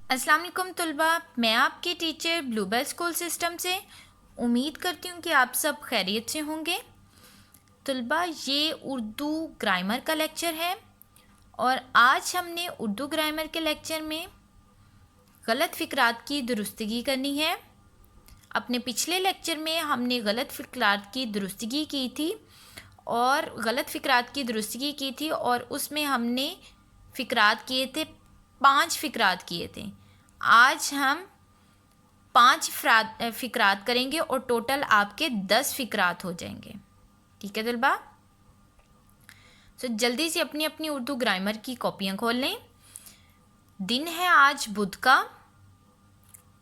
अस्सलाम वालेकुम तलबा, मैं आपकी टीचर ब्लूबेल स्कूल सिस्टम से उम्मीद करती हूँ कि आप सब खैरियत से होंगे। तलबा, ये उर्दू ग्रामर का लेक्चर है और आज हमने उर्दू ग्रामर के लेक्चर में गलत फ़िक्रात की दुरुस्तगी करनी है। अपने पिछले लेक्चर में हमने गलत फ़िक्रात की दुरुस्तगी की थी और गलत फ़िक्रात की दुरुस्तगी की थी और उसमें हमने फ़िक्रात किए थे, 5 फ़िक्रात किए थे। आज हम 5 फ़िक्रात करेंगे और टोटल आपके 10 फ़िक्रात हो जाएंगे। ठीक है तलबा? जल्दी से अपनी अपनी उर्दू ग्रामर की कॉपियाँ खोल लें। दिन है आज बुध का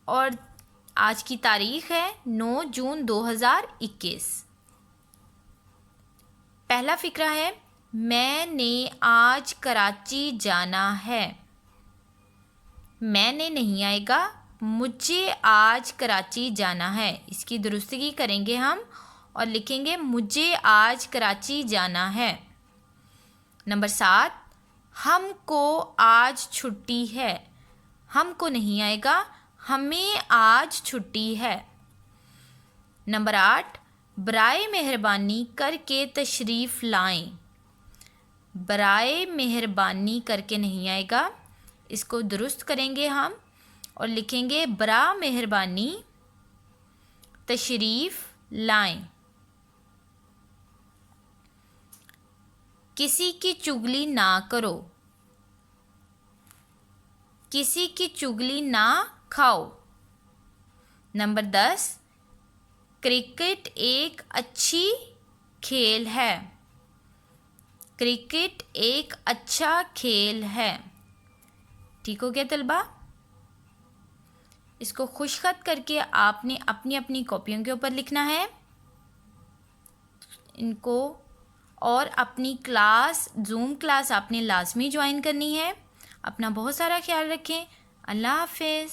और आज की तारीख़ है 9 जून 2021। पहला फ़िक्रा है, मैंने आज कराची जाना है। मैंने नहीं आएगा, मुझे आज कराची जाना है। इसकी दुरुस्तगी करेंगे हम और लिखेंगे मुझे आज कराची जाना है। नंबर 7, हमको आज छुट्टी है। हमको नहीं आएगा, हमें आज छुट्टी है। नंबर 8, बराए मेहरबानी करके तशरीफ़ लाएं। बराए मेहरबानी करके नहीं आएगा, इसको दुरुस्त करेंगे हम और लिखेंगे बरा मेहरबानी तशरीफ़ लाएं। किसी की चुगली ना करो। किसी की चुगली ना खाओ। नंबर 10, क्रिकेट एक अच्छी खेल है। क्रिकेट एक अच्छा खेल है। ठीक हो गया तलबा? इसको खुशखत करके आपने अपनी अपनी कॉपियों के ऊपर लिखना है इनको, और अपनी क्लास जूम क्लास आपने लाजमी ज्वाइन करनी है। अपना बहुत सारा ख्याल रखें। अल्लाह हाफिज़।